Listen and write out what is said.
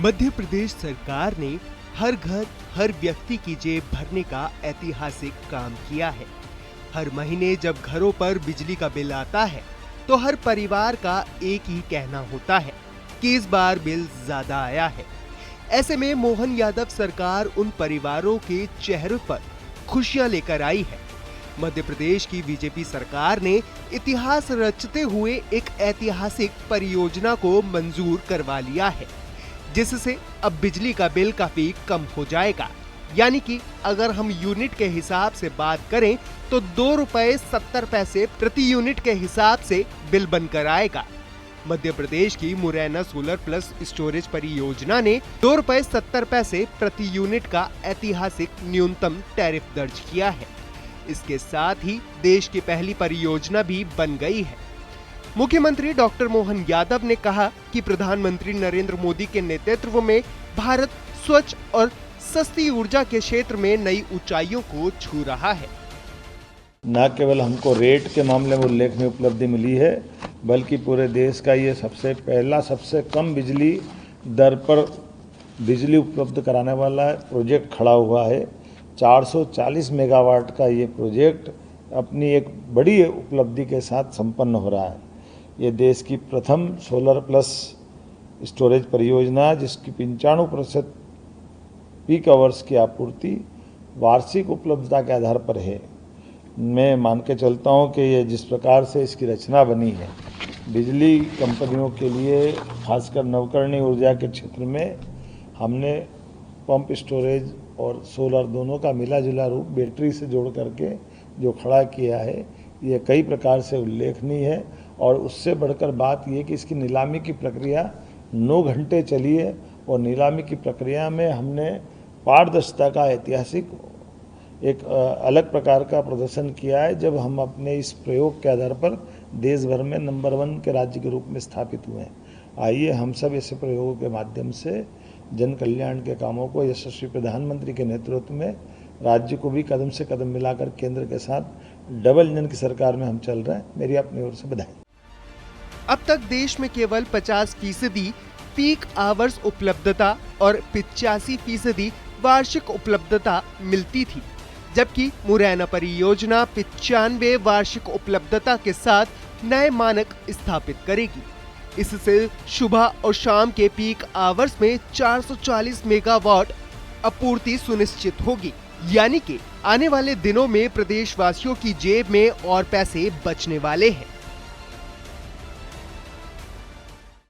मध्य प्रदेश सरकार ने हर घर हर व्यक्ति की जेब भरने का ऐतिहासिक काम किया है। हर महीने जब घरों पर बिजली का बिल आता है तो हर परिवार का एक ही कहना होता है कि इस बार बिल ज्यादा आया है। ऐसे में मोहन यादव सरकार उन परिवारों के चेहरों पर खुशियां लेकर आई है। मध्य प्रदेश की बीजेपी सरकार ने इतिहास रचते हुए एक ऐतिहासिक परियोजना को मंजूर करवा लिया है, जिससे अब बिजली का बिल काफी कम हो जाएगा। यानी कि अगर हम यूनिट के हिसाब से बात करें तो 2.70 रुपए प्रति यूनिट के हिसाब से बिल बनकर आएगा। मध्य प्रदेश की मुरैना सोलर प्लस स्टोरेज परियोजना ने 2.70 रुपए प्रति यूनिट का ऐतिहासिक न्यूनतम टैरिफ दर्ज किया है। इसके साथ ही देश की पहली परियोजना भी बन गई है। मुख्यमंत्री डॉक्टर मोहन यादव ने कहा कि प्रधानमंत्री नरेंद्र मोदी के नेतृत्व में भारत स्वच्छ और सस्ती ऊर्जा के क्षेत्र में नई ऊंचाइयों को छू रहा है। न केवल हमको रेट के मामले में उल्लेखनीय उपलब्धि मिली है, बल्कि पूरे देश का ये सबसे कम बिजली दर पर बिजली उपलब्ध कराने वाला प्रोजेक्ट खड़ा हुआ है। 440 मेगावाट का ये प्रोजेक्ट अपनी एक बड़ी उपलब्धि के साथ संपन्न हो रहा है। ये देश की प्रथम सोलर प्लस स्टोरेज परियोजना, जिसकी 95% पीक आवर्स की आपूर्ति वार्षिक उपलब्धता के आधार पर है। मैं मान के चलता हूँ कि ये जिस प्रकार से इसकी रचना बनी है, बिजली कंपनियों के लिए खासकर नवकरणीय ऊर्जा के क्षेत्र में हमने पंप स्टोरेज और सोलर दोनों का मिला जुला रूप बैटरी से जोड़ करके जो खड़ा किया है, ये कई प्रकार से उल्लेखनीय है। और उससे बढ़कर बात ये कि इसकी नीलामी की प्रक्रिया 9 घंटे चली है और नीलामी की प्रक्रिया में हमने पारदर्शिता का ऐतिहासिक एक अलग प्रकार का प्रदर्शन किया है, जब हम अपने इस प्रयोग के आधार पर देश भर में नंबर 1 के राज्य के रूप में स्थापित हुए हैं। आइए हम सब ऐसे प्रयोगों के माध्यम से जन कल्याण के कामों को यशस्वी प्रधानमंत्री के नेतृत्व में राज्य को भी कदम से कदम मिलाकर केंद्र के साथ डबल इंजन की सरकार में हम चल रहे हैं। मेरी अपनी ओर से बधाई। अब तक देश में केवल 50% पीक आवर्स उपलब्धता और 85% वार्षिक उपलब्धता मिलती थी, जबकि मुरैना परियोजना 95 वार्षिक उपलब्धता के साथ नए मानक स्थापित करेगी। इससे सुबह और शाम के पीक आवर्स में 440 मेगावाट आपूर्ति सुनिश्चित होगी। यानी कि आने वाले दिनों में प्रदेशवासियों की जेब में और पैसे बचने वाले हैं।